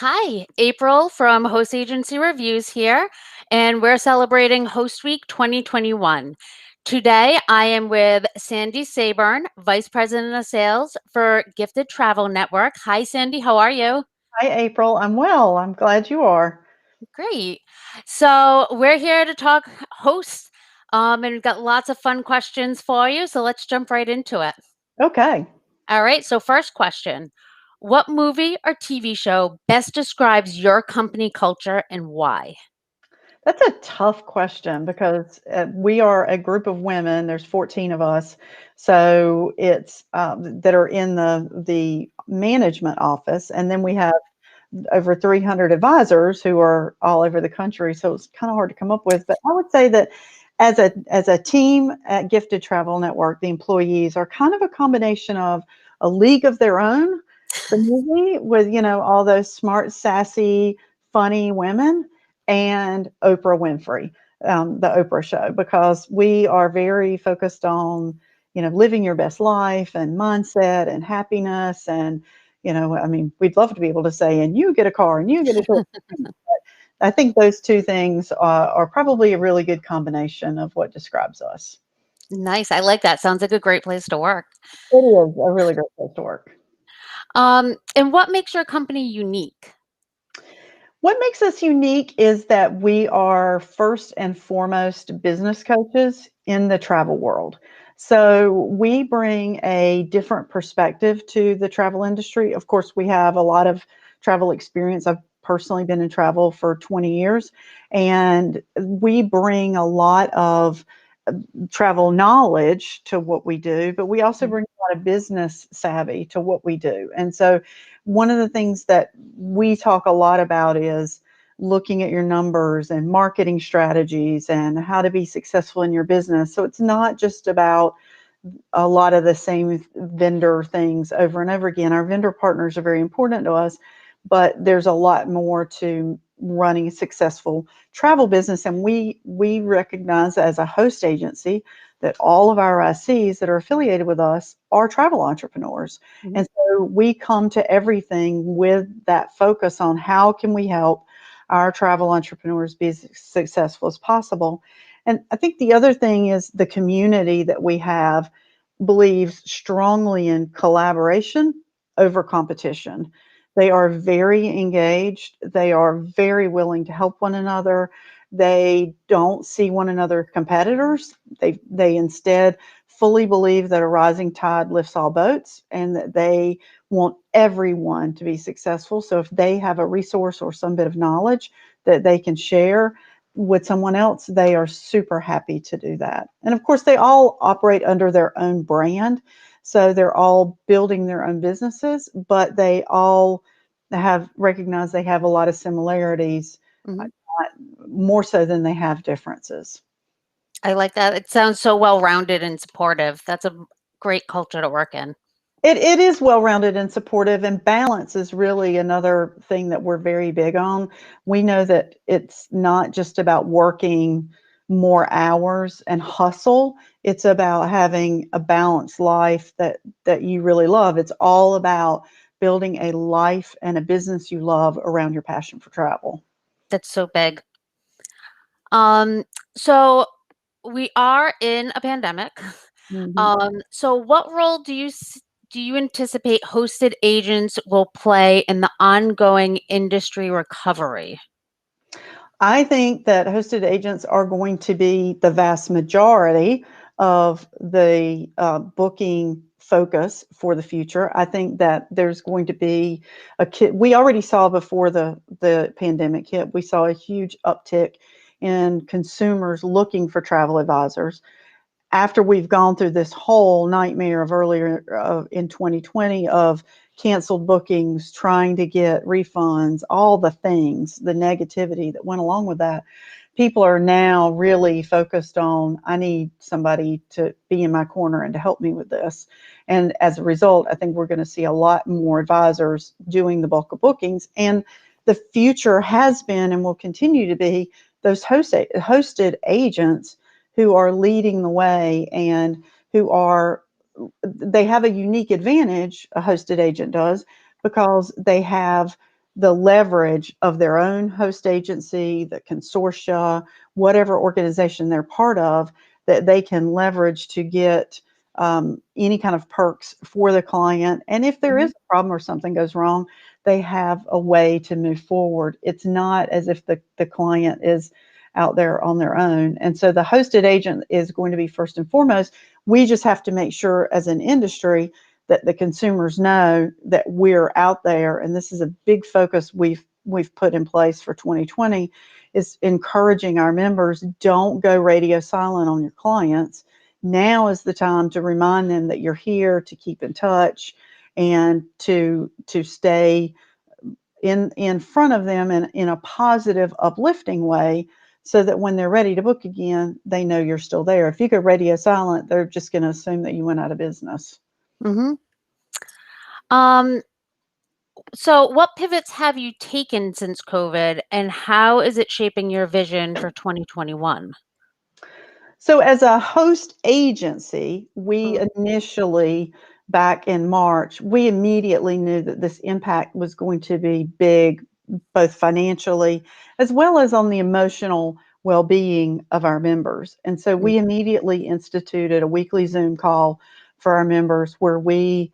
Hi, April from Host Agency Reviews here, and we're celebrating Host Week 2021. Today, I am with Sandy Sayburn, Vice President of Sales for Gifted Travel Network. Hi, Sandy, how are you? Hi, April. I'm well. I'm glad you are. Great. So, we're here to talk hosts, and we've got lots of fun questions for you. So, let's jump right into it. Okay. All right. So, first question. What movie or TV show best describes your company culture and why? That's a tough question because we are a group of women. There's 14 of us, so it's that are in the management office, and then we have over 300 advisors who are all over the country. So it's kind of hard to come up with. But I would say that as a team at Gifted Travel Network, the employees are kind of a combination of a league of their own, the movie with all those smart, sassy, funny women, and Oprah Winfrey, the Oprah Show, because we are very focused on living your best life and mindset and happiness. And I mean, we'd love to be able to say, and you get a car and you get a tour. I think those two things are probably a really good combination of what describes us. Nice. I like that. Sounds like a great place to work. It is a really great place to work. And what makes your company unique? What makes us unique is that we are first and foremost business coaches in the travel world. So we bring a different perspective to the travel industry. Of course, we have a lot of travel experience. I've personally been in travel for 20 years, and we bring a lot of travel knowledge to what we do, but we also Mm. bring a lot of business savvy to what we do. And so, one of the things that we talk a lot about is looking at your numbers and marketing strategies and how to be successful in your business. So, it's not just about a lot of the same vendor things over and over again. Our vendor partners are very important to us, but there's a lot more to running a successful travel business. And we recognize as a host agency that all of our ICs that are affiliated with us are travel entrepreneurs. Mhm. And so we come to everything with that focus on how can we help our travel entrepreneurs be as successful as possible. And I think the other thing is the community that we have believes strongly in collaboration over competition. They are very engaged. They are very willing to help one another. They don't see one another as competitors. They instead fully believe that a rising tide lifts all boats and that they want everyone to be successful. So if they have a resource or some bit of knowledge that they can share with someone else, they are super happy to do that. And of course, they all operate under their own brand. So they're all building their own businesses, but they all have recognized they have a lot of similarities, Mhm. more so than they have differences. I like that. It sounds so well-rounded and supportive. That's a great culture to work in. It is well-rounded and supportive, and balance is really another thing that we're very big on. We know that it's not just about working more hours and hustle. It's about having a balanced life that you really love. It's all about building a life and a business you love around your passion for travel. That's so big. Um, so we are in a pandemic. Mhm. So what role do you anticipate hosted agents will play in the ongoing industry recovery? I think that hosted agents are going to be the vast majority of the booking focus for the future. I think that there's going to be a kit. We already saw before the pandemic hit, we saw a huge uptick in consumers looking for travel advisors after we've gone through this whole nightmare of earlier in 2020 of canceled bookings, trying to get refunds, all the things, the negativity that went along with that, people are now really focused on, I need somebody to be in my corner and to help me with this. And as a result, I think we're going to see a lot more advisors doing the bulk of bookings. And the future has been and will continue to be those hosted agents who are leading the way and who are they have a unique advantage, a hosted agent does, because they have the leverage of their own host agency, the consortia, whatever organization they're part of, that they can leverage to get any kind of perks for the client. And if there is a problem or something goes wrong, they have a way to move forward. It's not as if the client is out there on their own. And so the hosted agent is going to be first and foremost. We just have to make sure as an industry that the consumers know that we're out there. And this is a big focus we've put in place for 2020, is encouraging our members, don't go radio silent on your clients. Now is the time to remind them that you're here, to keep in touch, and to stay in front of them in a positive, uplifting way, so that when they're ready to book again, they know you're still there. If you go radio silent, they're just going to assume that you went out of business. Mm-hmm. So what pivots have you taken since COVID, and how is it shaping your vision for 2021? So as a host agency, we initially, back in March, we immediately knew that this impact was going to be big, both financially as well as on the emotional well-being of our members. And so we immediately instituted a weekly Zoom call for our members where we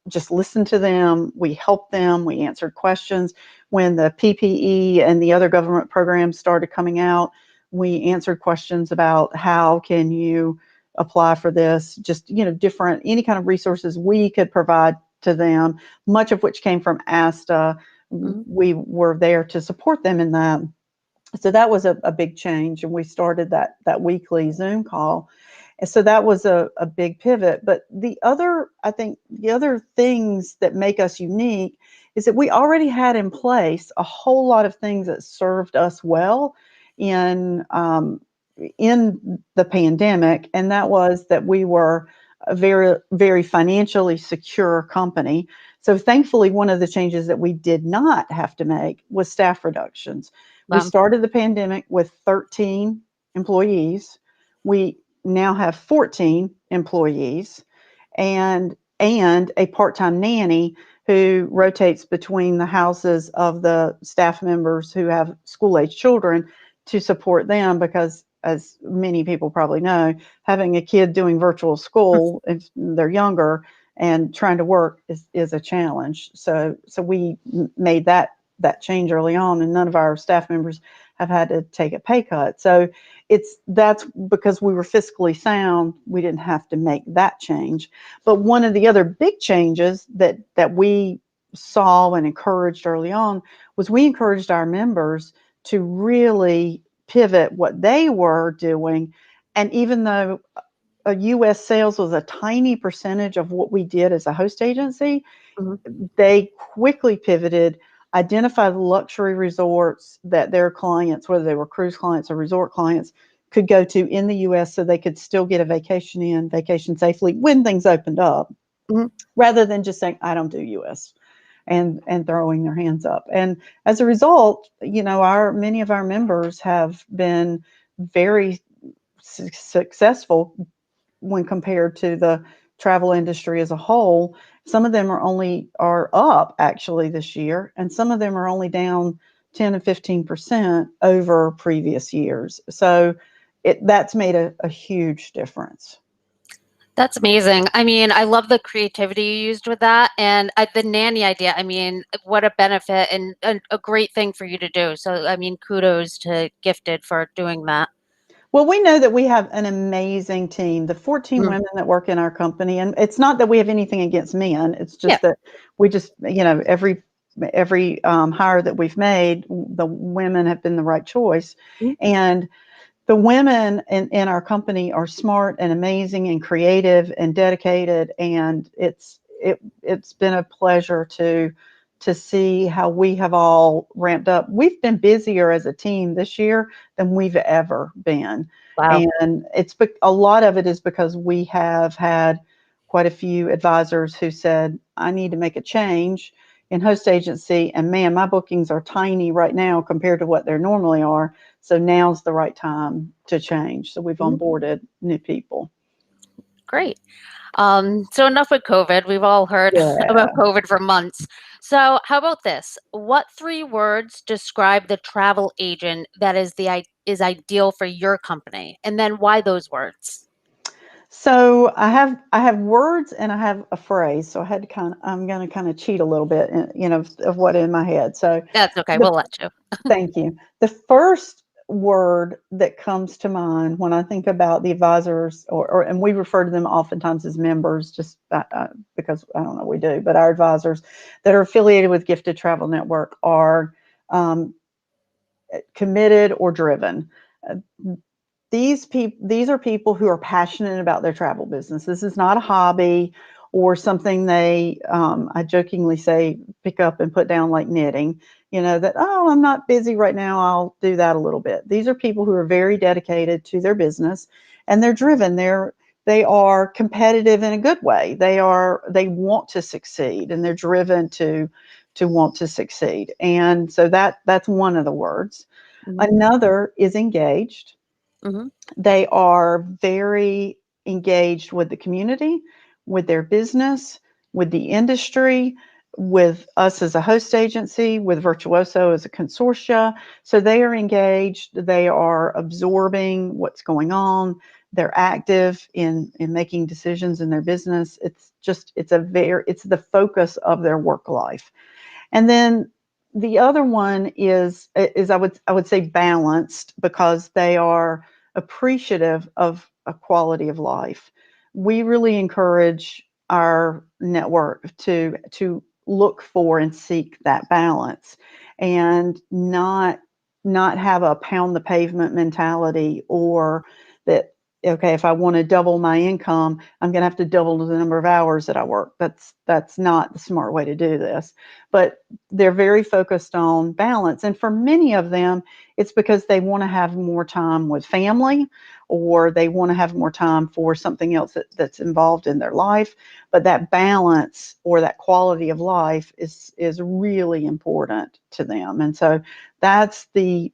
just listened to them, we helped them, we answered questions. When the PPE and the other government programs started coming out, we answered questions about how can you apply for this, just, different, any kind of resources we could provide to them, much of which came from ASTA. We were there to support them in that. So that was a big change, and we started that weekly Zoom call. And so that was a big pivot. But I think the other things that make us unique is that we already had in place a whole lot of things that served us well in the pandemic, and that was that we were a very, very financially secure company. So thankfully, one of the changes that we did not have to make was staff reductions. We started the pandemic with 13 employees. We now have 14 employees and a part-time nanny who rotates between the houses of the staff members who have school-age children to support them, because, as many people probably know, having a kid doing virtual school if they're younger and trying to work is a challenge. So we made that change early on, and none of our staff members have had to take a pay cut. So that's because we were fiscally sound. We didn't have to make that change. But one of the other big changes that we saw and encouraged early on was we encouraged our members to really pivot what they were doing. And even though U.S. sales was a tiny percentage of what we did as a host agency, they quickly pivoted, identified luxury resorts that their clients, whether they were cruise clients or resort clients, could go to in the U.S. so they could still get a vacation safely when things opened up, rather than just saying, I don't do U.S. and throwing their hands up. And as a result, many of our members have been very successful when compared to the travel industry as a whole. Some of them are up actually this year, and some of them are only down 10 and 15% over previous years. So that's made a huge difference. That's amazing. I mean, I love the creativity you used with that, and the nanny idea. I mean, what a benefit and a great thing for you to do. So, I mean, kudos to Gifted for doing that. Well, we know that we have an amazing team, the 14 women that work in our company. And it's not that we have anything against men. It's just that we just, every hire that we've made, the women have been the right choice. And the women in our company are smart and amazing and creative and dedicated. And it's been a pleasure to see how we have all ramped up. We've been busier as a team this year than we've ever been. Wow. And a lot of it is because we have had quite a few advisors who said, I need to make a change in host agency, and man, my bookings are tiny right now compared to what they normally are. So now's the right time to change. So we've onboarded new people. Great. So enough with COVID. We've all heard about Yeah. COVID for months. So how about this? What three words describe the travel agent that is ideal for your company, and then why those words? So I have words and I have a phrase. So I'm going to kind of cheat a little bit, of what in my head. So That's okay. the We'll let you. thank you. The first word that comes to mind when I think about the advisors, and we refer to them oftentimes as members, just because I don't know we do, but our advisors that are affiliated with Gifted Travel Network are um, committed or driven. Uh, these are people who are passionate about their travel business. This is not a hobby or something they, I jokingly say, pick up and put down like knitting. That, oh, I'm not busy right now, I'll do that a little bit. These are people who are very dedicated to their business, and they're driven. They are competitive in a good way. They want to succeed, and they're driven to want to succeed. And so that's one of the words. Hmm. Another is engaged. Hmm. They are very engaged with the community, with their business, with the industry, with us as a host agency, with Virtuoso as a consortia. So they are engaged, they are absorbing what's going on, they're active in making decisions in their business. It's the focus of their work life. And then the other one is I would say balanced, because they are appreciative of a quality of life. We really encourage our network to look for and seek that balance, and not have a pound the pavement mentality, or that, okay, if I want to double my income, I'm going to have to double the number of hours that I work. That's not the smart way to do this. But they're very focused on balance. And for many of them, it's because they want to have more time with family, or they want to have more time for something else that's involved in their life. But that balance or that quality of life is really important to them. And so that's the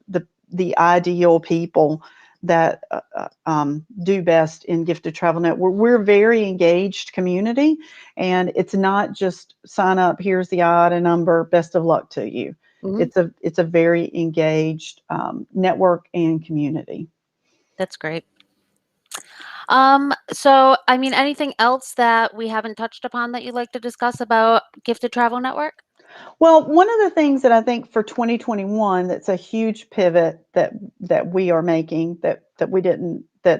ideal people that do best in Gifted Travel Net. We're a very engaged community, and it's not just sign up, here's the item number, best of luck to you. Hmm. It's a very engaged network and community. That's great. So I mean, anything else that we haven't touched upon that you'd like to discuss about Gifted Travel Network? Well, one of the things that I think for 2021 that's a huge pivot that we are making, that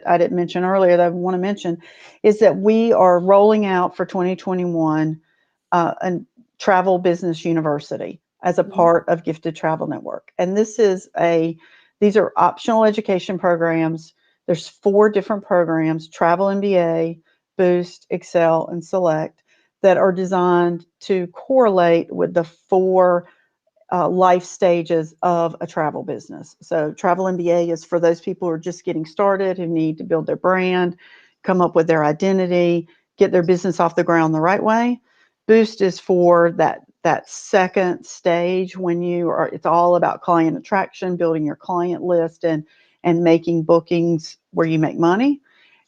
I didn't mention earlier, that I want to mention, is that we are rolling out for 2021 a travel business university as a Mhm. part of Gifted Travel Network. And these are optional education programs. There's 4 different programs: Travel MBA, Boost, Excel, and Select, that are designed to correlate with the 4 life stages of a travel business. So Travel MBA is for those people who are just getting started, who need to build their brand, come up with their identity, get their business off the ground the right way. Boost is for that second stage, when it's all about client attraction, building your client list, and making bookings where you make money.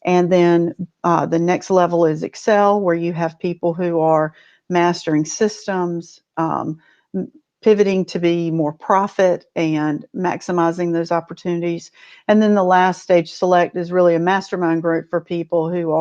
And then the next level is Excel, where you have people who are mastering systems, pivoting to be more profit and maximizing those opportunities. And then the last stage, Select, is really a mastermind group for people who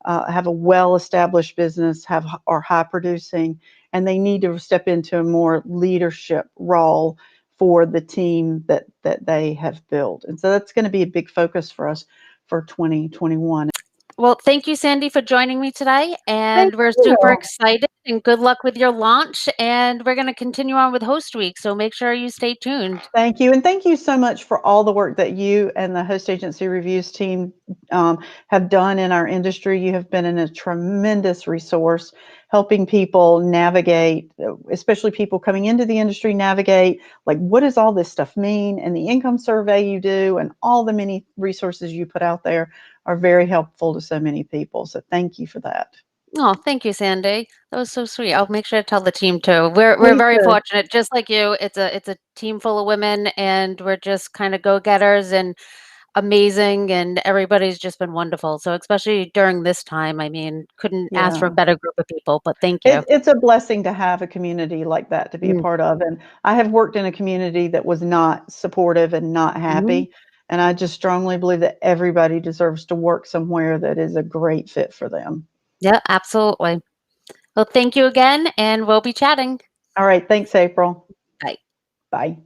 have a well-established business, are high producing, and they need to step into a more leadership role for the team that they have built. And so that's going to be a big focus for us for 2021. Well, thank you, Sandy, for joining me today. Thank And we're super you. excited and good luck with your launch. And we're going to continue on with Host Week. So make sure you stay tuned. Thank you. And thank you so much for all the work that you and the Host Agency Reviews team have done in our industry. You have been a tremendous resource, helping people navigate, especially people coming into the industry, navigate, like, what does all this stuff mean? And the income survey you do and all the many resources you put out there are very helpful to so many people. So thank you for that. Oh, thank you, Sandy. That was so sweet. I'll make sure to tell the team too. We're Please very do. fortunate, just like you. It's a team full of women, and we're just kind of go getters. And amazing, and everybody's just been wonderful. So especially during this time, I mean, couldn't ask for a Yeah. better group of people, but thank you. It's a blessing to have a community like that to be a Mm. part of, and I have worked in a community that was not supportive and not Mhm. happy, and I just strongly believe that everybody deserves to work somewhere that is a great fit for them. Yeah, absolutely. Well, thank you again, and we'll be chatting. All right, thanks, April. Bye. Bye.